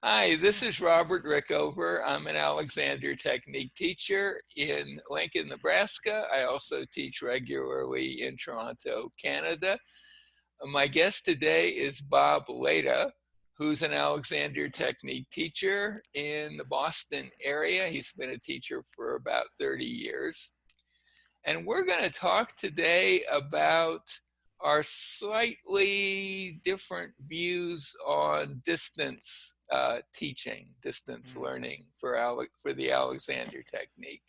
Hi, this is Robert Rickover. I'm an Alexander Technique teacher in Lincoln, Nebraska. I also teach regularly in Toronto, Canada. My guest today is Bob Leda, who's an Alexander Technique teacher in the Boston area. He's been a teacher for about 30 years. And we're going to talk today about our slightly different views on distance teaching, distance Mm. learning for the Alexander Technique.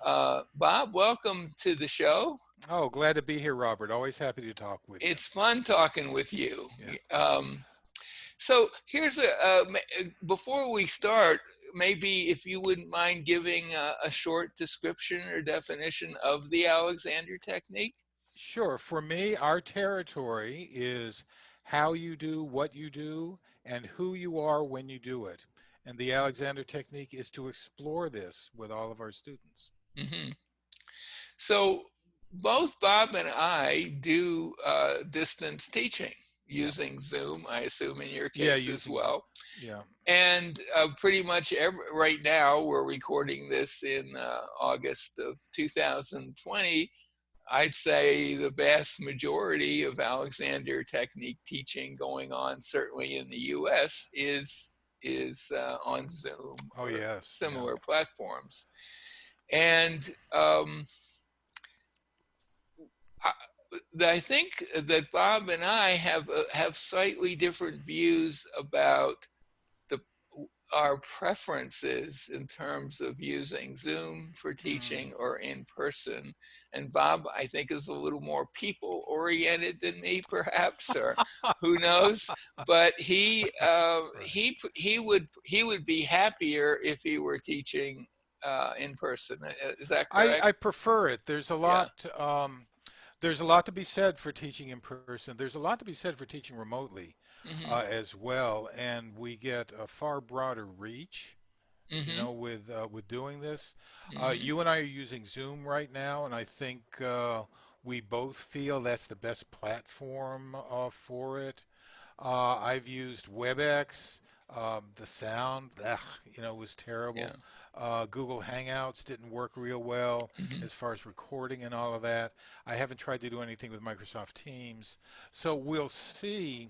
Bob, welcome to the show. Oh, glad to be here, Robert. Always happy to talk with you. It's fun talking with you. Yeah. So here's before we start, maybe if you wouldn't mind giving a short description or definition of the Alexander Technique. Sure. For me, our territory is how you do what you do and who you are when you do it. And the Alexander technique is to explore this with all of our students. Hmm. So both Bob and I do distance teaching Yeah. using Zoom, I assume in your Yeah, case as using, well. yeah. And pretty much right now, we're recording this in August of 2020. I'd say the vast majority of Alexander Technique teaching going on, certainly in the US, is on Zoom Oh, or yes. Yeah. similar platforms. And I, I think that Bob and I have slightly different views about the our preferences in terms of using Zoom for Mm. teaching or in person. And Bob, I think, is a little more people oriented than me, perhaps, or who knows. But Right. he would be happier if he were teaching in person. Is that I correct? prefer it. Yeah. There's a lot to be said for teaching in person. There's a lot to be said for teaching remotely Hmm. as well, and we get a far broader reach, Hmm. with doing this. Hmm. You and I are using Zoom right now, and I think we both feel that's the best platform for it. I've used WebEx. The sound, was Yeah. terrible. Google Hangouts didn't work real well Hmm. as far as recording and all of that. I haven't tried to do anything with Microsoft Teams. So we'll see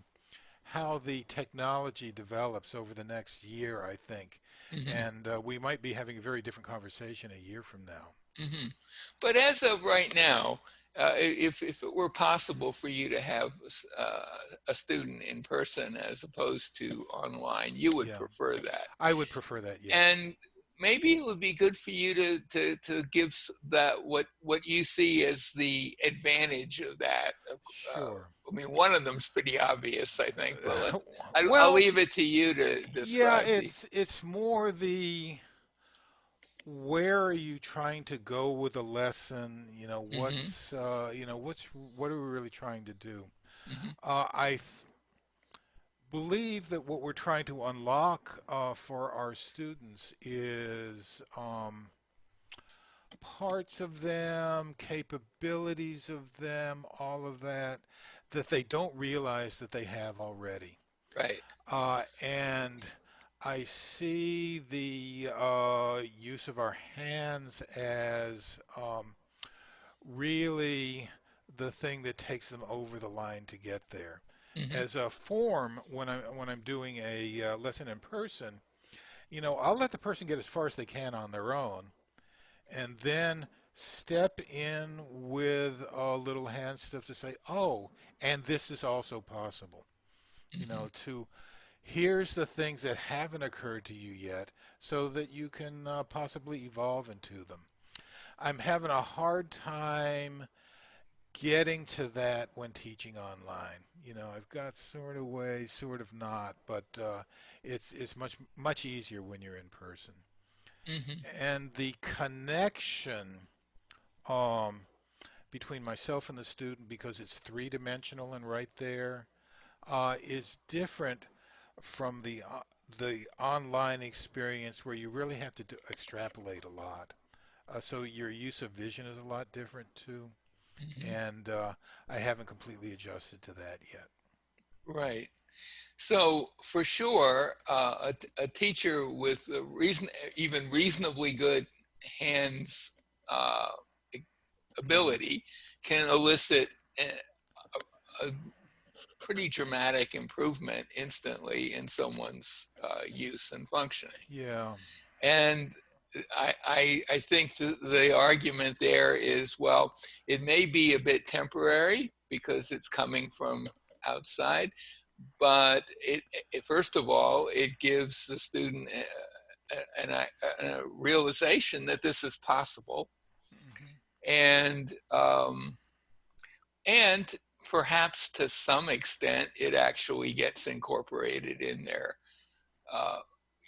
how the technology develops over the next year, I think. Hmm. And we might be having a very different conversation a year from now. Hmm. But as of right now, if it were possible for you to have a student in person as opposed to online, you would Yeah, prefer that. I would prefer that, yes. And maybe it would be good for you to give that what you see as the advantage of that. Sure. I mean, one of them's pretty obvious, I think, but I'll Well, leave it to you to yeah, describe the. it's more the where are you trying to go with a lesson? Hmm. What are we really trying to do? Hmm. I believe that what we're trying to unlock for our students is parts of them, capabilities of them, all of that, that they don't realize that they have already. Right. And I see the use of our hands as really the thing that takes them over the line to get there. Hmm. As a form, when I'm doing a lesson in person, I'll let the person get as far as they can on their own, and then step in with a little hand stuff to say, oh, and this is also possible. Hmm. To here's the things that haven't occurred to you yet, so that you can possibly evolve into them. I'm having a hard time getting to that when teaching online. I've got sort of ways, sort of not, but it's much easier when you're in person. Hmm. And the connection um, between myself and the student, because it's three-dimensional and right there, is different from the online experience where you really have to extrapolate a lot. So your use of vision is a lot different too, Hmm. and I haven't completely adjusted to that yet. Right. So for sure, a teacher with a even reasonably good hands uh, Mhm. ability can elicit a pretty dramatic improvement instantly in someone's use and functioning. Yeah. And I think the argument there is, well, it may be a bit temporary because it's coming from outside, but first of all, it gives the student a realization that this is possible, Mhm. and and perhaps to some extent it actually gets incorporated in their uh,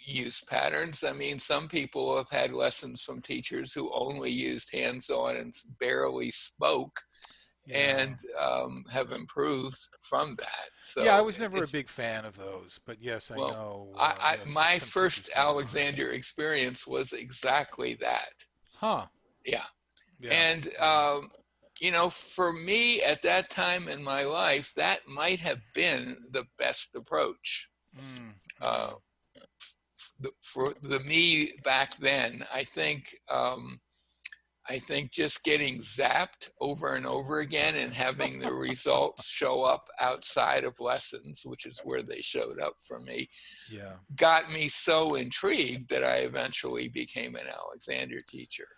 use patterns. I mean, some people have had lessons from teachers who only used hands-on and barely spoke, Yeah. and have improved from that. Yeah, I So was never a it's, big fan of those, but yes, I well, know. my Some first teachers were. Alexander experience was exactly that. Huh. Yeah. Yeah. And, Yeah. for me at that time in my life, that might have been the best approach. Mm, Uh, mm. for the me back then, I think just getting zapped over and over again and having the results show up outside of lessons, which is where they showed up for me, Yeah. got me so intrigued that I eventually became an Alexander teacher.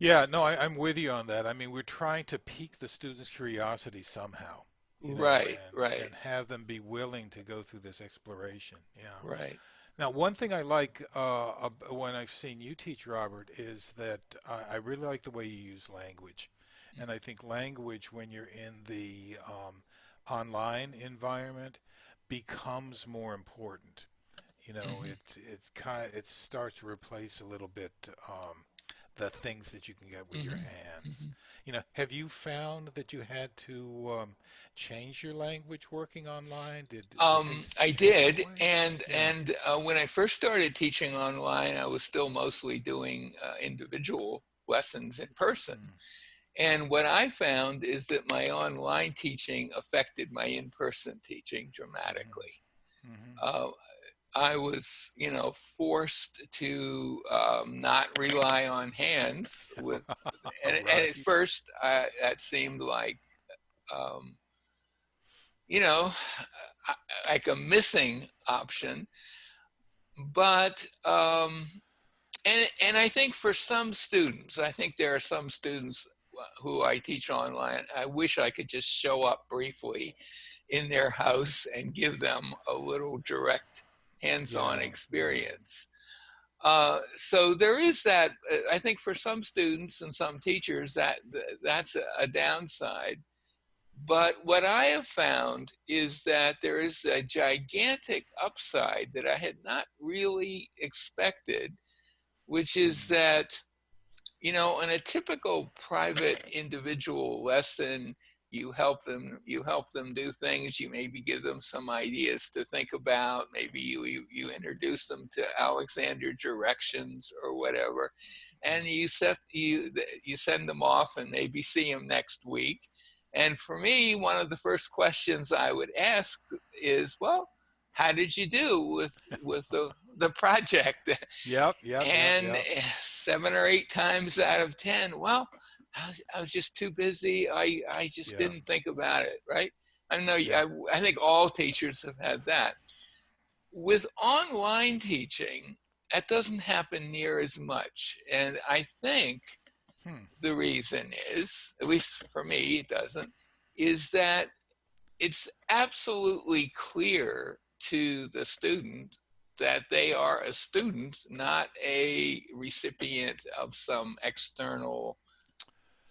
Yeah, no, I'm with you on that. I mean, we're trying to pique the students' curiosity somehow, Right, and right, have them be willing to go through this exploration. Yeah. right. Now, one thing I like when I've seen you teach, Robert, is that I really like the way you use language. And I think language, when you're in the online environment, becomes more important. Mm-hmm, It starts to replace a little bit the things that you can get with your mm-hmm, hands. mm-hmm. Have you found that you had to change your language working online? Did things I change that did, way? and Yeah. when I first started teaching online, I was still mostly doing individual lessons in person. Mm, And what I found is that my online teaching affected my in-person teaching dramatically. mhm, mhm. Uh, I was, forced to not rely on hands and at Right. first that seemed um, you know, like a missing option. But and I think for some students, I think there are some students who I teach online. I wish I could just show up briefly in their house and give them a little direct hands-on Yeah, yeah. experience. So there is that. I think for some students and some teachers that's a downside. But what I have found is that there is a gigantic upside that I had not really expected, which is Mm, that, in a typical private individual lesson, you help them do things, you maybe give them some ideas to think about, maybe you introduce them to Alexander directions or whatever, and you send them off and maybe see them next week. And for me, one of the first questions I would ask is, well, how did you do with the project? yep, yep, yep, And yep. 7 or 8 times out of 10, well, I was just too busy. I just Yeah, didn't think about it, right? I know. yeah. I think all teachers have had that. With online teaching, that doesn't happen near as much. And I think Hmm. the reason is, at least for me, it doesn't, is that it's absolutely clear to the student that they are a student, not a recipient of some external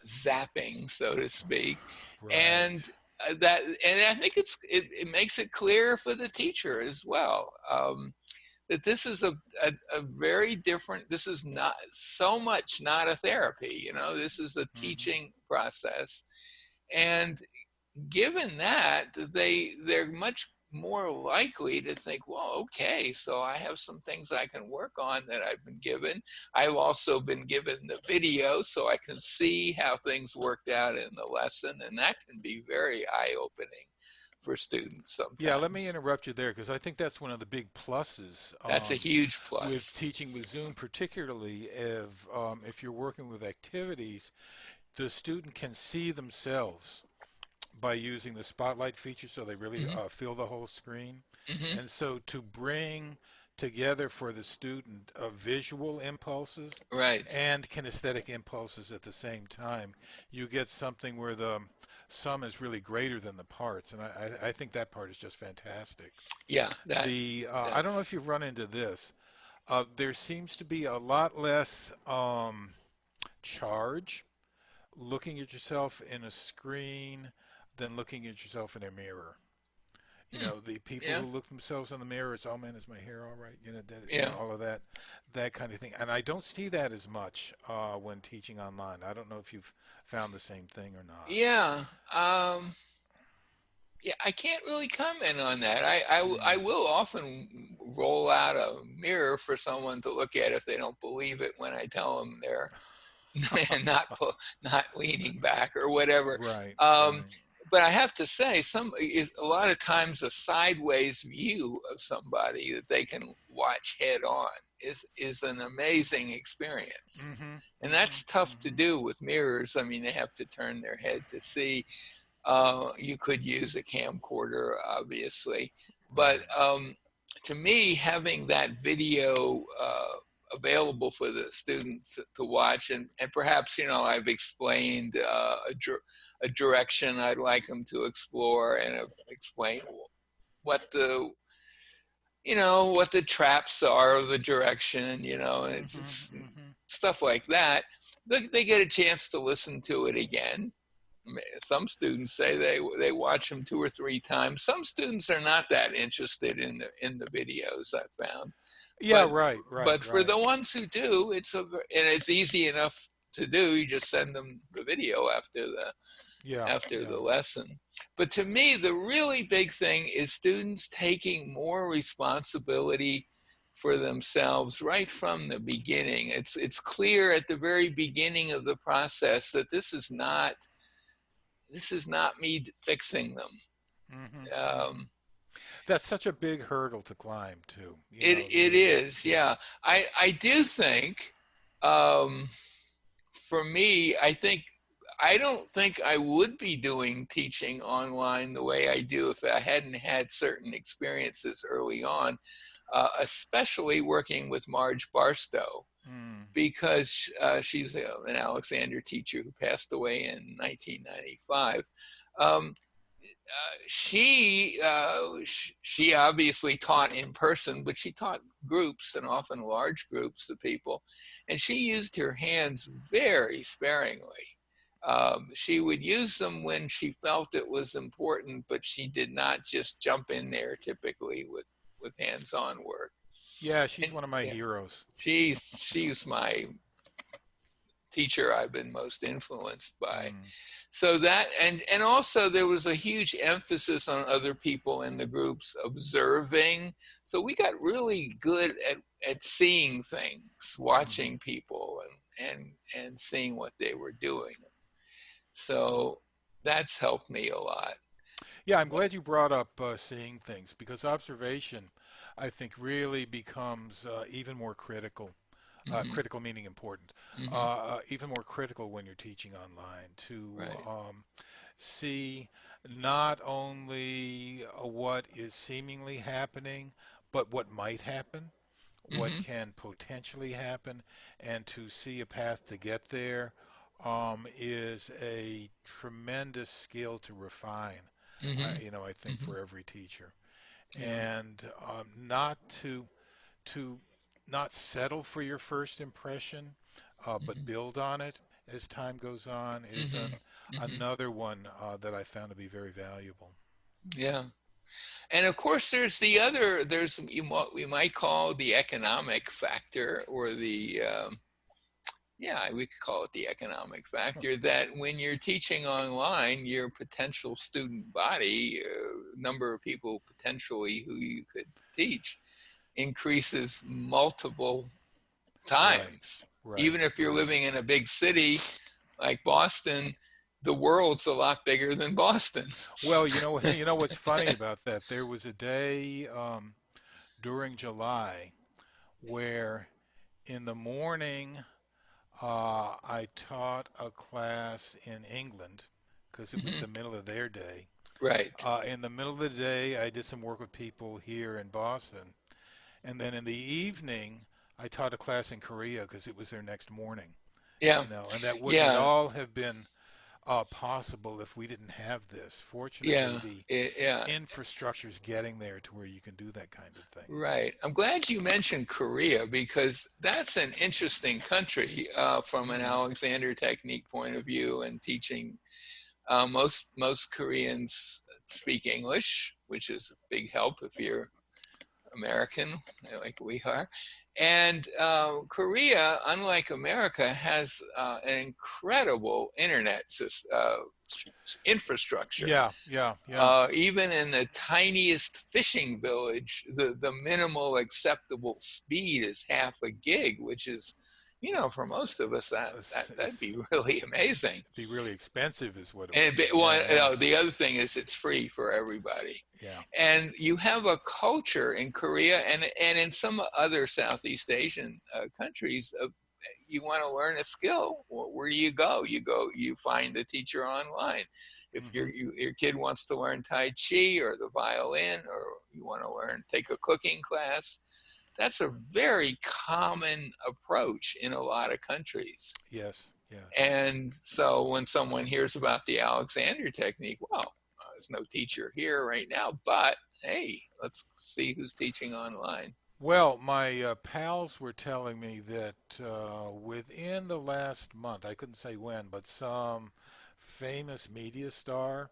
zapping, so to speak. Right. And and I think it makes it clear for the teacher as well, that this is a very different. This is not so much not a therapy. This is a Hmm. teaching process, and given that, they're much more likely to think, well, okay, so I have some things I can work on that I've been given. I've also been given the video so I can see how things worked out in the lesson, and that can be very eye-opening for students Yeah, let me sometimes. interrupt you there because I think that's one of the big pluses That's a huge with plus. teaching with Zoom, particularly if you're working with activities, the student can see themselves by using the spotlight feature so they really Hmm. feel the whole screen. Hmm. And so to bring together for the student visual impulses Right. and kinesthetic impulses at the same time, you get something where the sum is really greater than the parts. And I think that part is just fantastic. Yeah, I don't know if that's, you've run into this. There seems to be a lot less charge looking at yourself in a screen than looking at yourself in a mirror. You hmm, know, the people yeah, who look themselves in the mirror, it's, oh man, is my hair all right? yeah, All of that, that kind of thing. And I don't see that as much when teaching online. I don't know if you've found the same thing or not. yeah. Um, yeah, I can't really comment on that. I Mm. will often roll out a mirror for someone to look at if they don't believe it when I tell them they're not not leaning back or whatever. Right, Um, right. but I have to say, some is a lot of times a sideways view of somebody that they can watch head on is an amazing experience, Mhm, and mhm, that's tough to mhm. do with mirrors. I mean, they have to turn their head to see. You could use a camcorder, obviously, but Right. to me, having that video available for the students to watch, and perhaps I've explained a direction I'd like them to explore, and have explained what the what the traps are of the direction, and Mhm, it's mhm. stuff like that. They get a chance to listen to it again. Some students say they watch them 2 or 3 times. Some students are not that interested in the videos, I found, Yeah, but right, right, but for right. the ones who do, and it's easy enough to do. You just send them the video Yeah, after yeah. the lesson. But to me, the really big thing is students taking more responsibility for themselves right from the beginning. It's clear at the very beginning of the process that this is not me fixing them. Mhm, mhm. Um, That's such a big hurdle to climb too. it is, Yeah. yeah. I do think, um, for me, I don't think I would be doing teaching online the way I do if I hadn't had certain experiences early on, especially working with Marge Barstow, Mm. because she's an Alexander teacher who passed away in 1995. Um, she obviously taught in person, but she taught groups, and often large groups of people, and she used her hands very sparingly. She would use them when she felt it was important, but she did not just jump in there typically with hands-on work. Yeah, she's And one of my yeah, heroes. she's my teacher I've been most influenced by. Mm. So that, and also there was a huge emphasis on other people in the groups observing. So we got really good at seeing things, Mhm. watching people, and seeing what they were doing. So that's helped me a lot. Yeah, I'm But glad you brought up seeing things because observation, I think, really becomes even more critical. hmm, Critical meaning important. hmm, Even more critical when you're teaching online to right. see not only what is seemingly happening, but what might happen, what Hmm. can potentially happen, and to see a path to get there is a tremendous skill to refine. Hmm. I think Hmm. for every teacher, Yeah. and not to not settle for your first impression, but Hmm. build on it as time goes on is Hmm. Hmm. another one that I found to be very valuable. Yeah. And of course, there's what we might call the economic factor, or yeah, we could call it the economic factor, that when you're teaching online, your potential student body, number of people potentially who you could teach, increases multiple Right, times. right, Even if you're right. living in a big city like Boston, the world's a lot bigger than Boston. Well, you know what's funny about that? There was a day during July where in the morning I taught a class in England because it was Mhm. the middle of their day. Right. In the middle of the day, I did some work with people here in Boston, and then in the evening, I taught a class in Korea because it was their next morning. Yeah. And that wouldn't at Yeah. all have been possible if we didn't have this. Fortunately, Yeah. the Yeah. infrastructure is getting there to where you can do that kind of thing. Right. I'm glad you mentioned Korea because that's an interesting country from an Hmm. Alexander Technique point of view and teaching. Most Koreans speak English, which is a big help if you're American, like we are. And Korea, unlike America, has an incredible internet infrastructure. Yeah, yeah, yeah. Even in the tiniest fishing village, the minimal acceptable speed is half a gig, which is, for most of us, that'd be really amazing. Be really expensive, is what it would And be. Yeah, yeah, the other thing is it's free for everybody. yeah. And you have a culture in Korea and in some other Southeast Asian countries. You want to learn a skill, where do you go? You find a teacher online. If Hmm. your kid wants to learn Tai Chi or the violin, or you want to take a cooking class, that's a very common approach in a lot of countries. Yes, yes. And so when someone hears about the Alexander Technique, well, there's no teacher here right now, but hey, let's see who's teaching online. Well, my pals were telling me that within the last month, I couldn't say when, but some famous media star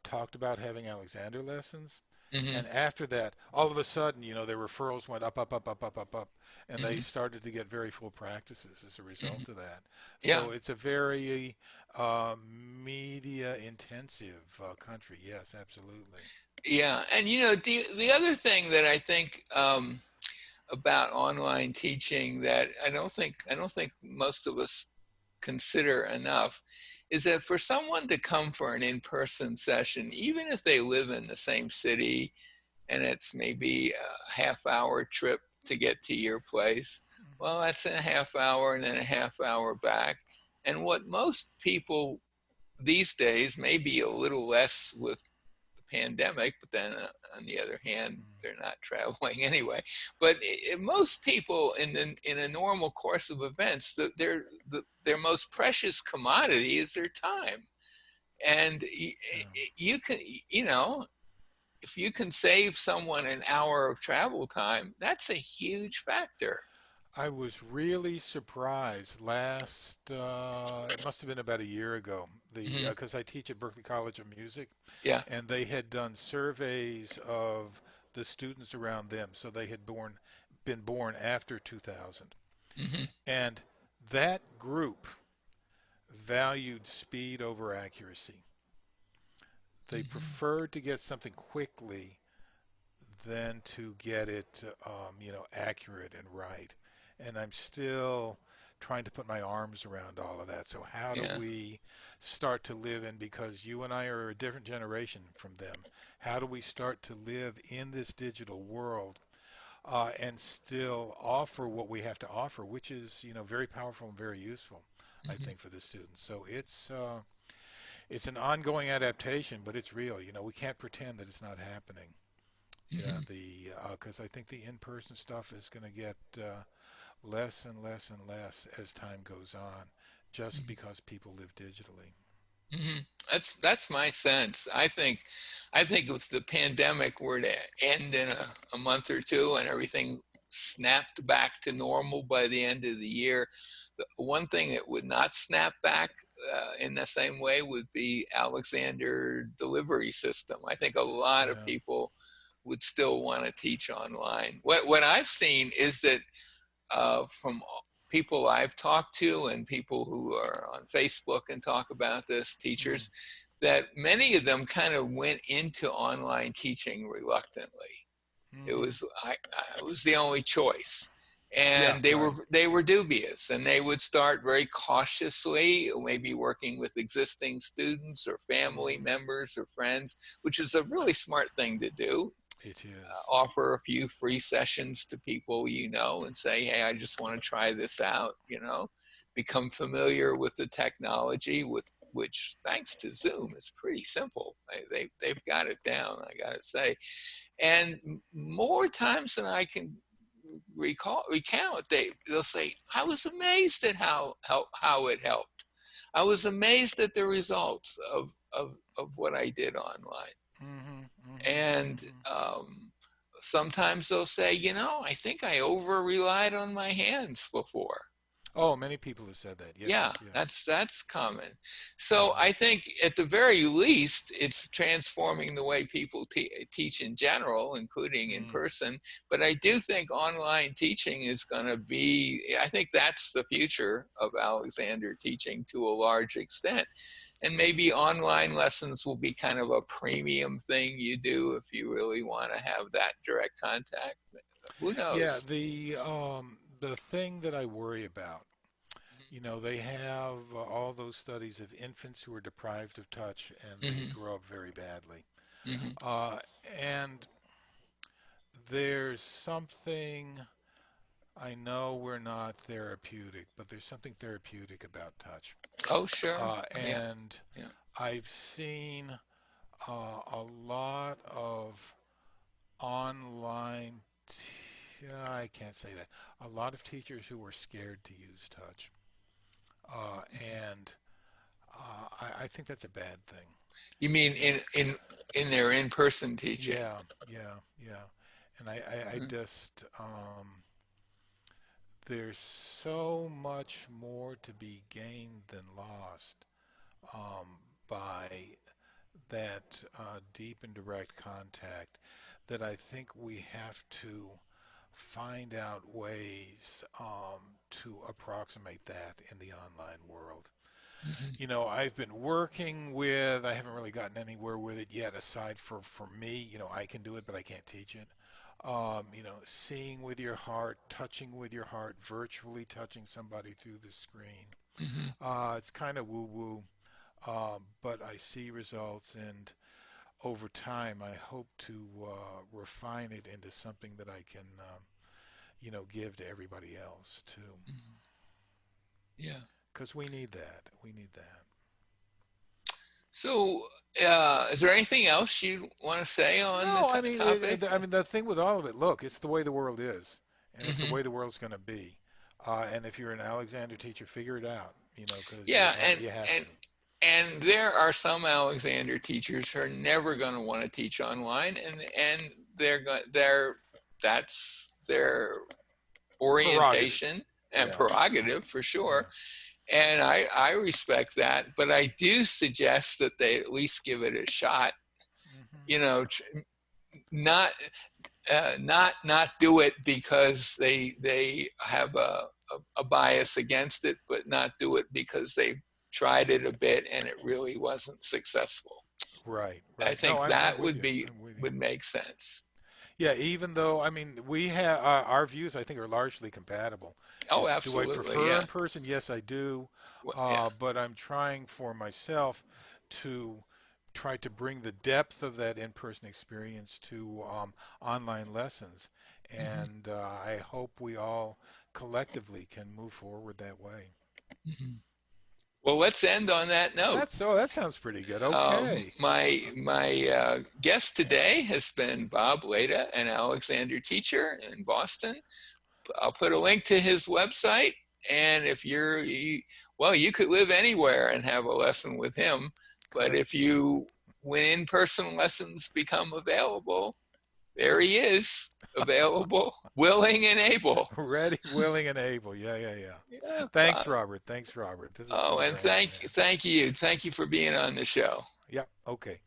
talked about having Alexander lessons. Hmm. And after that, all of a sudden, their referrals went up, up, up, up, up, up, up, and they Hmm. started to get very full practices as a Hmm. result of that. Yeah, So it's a very media intensive country. Yes, absolutely. yeah. And the other thing that I think about online teaching that I don't think most of us consider enough is that for someone to come for an in-person session, even if they live in the same city and it's maybe a half-hour trip to get to your place, well, that's a half hour and then a half hour back. And what most people these days, maybe a little less with the pandemic, but then on the other hand, they're not traveling anyway. But most people in a normal course of events, their most precious commodity is their time. And Yeah. you can, you know, if you can save someone an hour of travel time, that's a huge factor. I was really surprised it must have been about a year ago, the Hmm. because I teach at Berklee College of Music, Yeah. and they had done surveys of the students around them. So they had been born after 2000. Hmm. And that group valued speed over accuracy. They Hmm. preferred to get something quickly than to get it, accurate and right. And I'm still trying to put my arms around all of that. So how do Yeah. we start to live in, because you and I are a different generation from them, how do we start to live in this digital world and still offer what we have to offer, which is, very powerful and very useful, I Hmm. think, for the students. So it's an ongoing adaptation, but it's real. We can't pretend that it's not happening. Yeah, Hmm. the because I think the in-person stuff is going to get less and less and less as time goes on, just because people live digitally. Hmm. That's my sense. I think if the pandemic were to end in a month or two and everything snapped back to normal by the end of the year, the one thing that would not snap back in the same way would be Alexander delivery system. I think a lot of Yeah. people would still want to teach online. What I've seen is that from people I've talked to and people who are on Facebook and talk about this, Mm. teachers, that many of them kind of went into online teaching reluctantly. It Hmm. was I was the only choice, Yeah, and right. they were dubious, and they would start very cautiously, maybe working with existing students or family Hmm. members or friends, which is a really smart thing to do. It is. Offer a few free sessions to people you know and say, hey, I just want to try this out, you know, become familiar with the technology, with which, thanks to Zoom, is pretty simple. They've got it down, I gotta say. And more times than I can recount, they'll say, I was amazed at how it helped. I was amazed at the results of what I did online. Hmm. Hmm. And Hmm. sometimes they'll say, you know, I think I over relied on my hands before. Oh, many people have said that. Yes, Yeah, yes. that's common. So Hmm. I think at the very least, it's transforming the way people teach in general, including in Mm. person. But I do think online teaching is going to be, I think that's the future of Alexander teaching to a large extent. And maybe online lessons will be kind of a premium thing you do if you really want to have that direct contact. Who Yeah, knows? the thing that I worry about, they have all those studies of infants who are deprived of touch and they Hmm. grow up very badly. Hmm. Uh, and there's something, I know we're not therapeutic, but there's something therapeutic about touch. Oh, sure. Yeah. And Yeah. I've seen a lot of online, I can't say that, a lot of teachers who were scared to use touch. And I think that's a bad thing. You mean You know, in their in-person teaching? yeah, yeah, yeah. And I Mhm. just, there's so much more to be gained than lost by that deep and direct contact that I think we have to find out ways to approximate that in the online world. Mhm. I've been working with, I haven't really gotten anywhere with it yet, aside for me, I can do it, but I can't teach it. Seeing with your heart, touching with your heart, virtually touching somebody through the screen. Mhm. It's kind of woo-woo, but I see results, and over time, I hope to refine it into something that I can, give to everybody else too, Mhm. Yeah. because we need that. We need that. So, is there anything else you want to say on the No, I mean, topic? the thing with all of it, look, it's the way the world is, and it's the Hmm. way the world's going to be. And if you're an Alexander teacher, figure it out, because Yeah, you have to. and and there are some Alexander teachers who are never going to want to teach online, and they're that's their Prerogative. orientation and Yeah, prerogative for sure. yeah. And I respect that, but I do suggest that they at least give it a shot. Hmm. You know, not not do it because they have a bias against it, but not do it because they tried it a bit and it really wasn't successful. Right, I right. No, think I'm that with you. I'm with you. would make sense. Yeah, even though I mean we have our views, I think, are largely compatible. Oh, It's do I absolutely, prefer yeah. in person? Yes, I do. Yeah. But I'm trying for myself to try to bring the depth of that in-person experience to online lessons, Hmm. and I hope we all collectively can move forward that way. Hmm. Well, let's end on that note. That sounds pretty good. Okay. My guest today has been Bob Leda, an Alexander teacher in Boston. I'll put a link to his website, and if well, you could live anywhere and have a lesson with him. But Good. if you when in-person lessons become available, there he is, available, willing and able. Ready, willing, and able. Yeah, yeah, yeah. Yeah, Thanks, Bob. Robert. Thanks, Robert. This has Oh, been and grand, man. thank you for being on the show. Yep. Okay.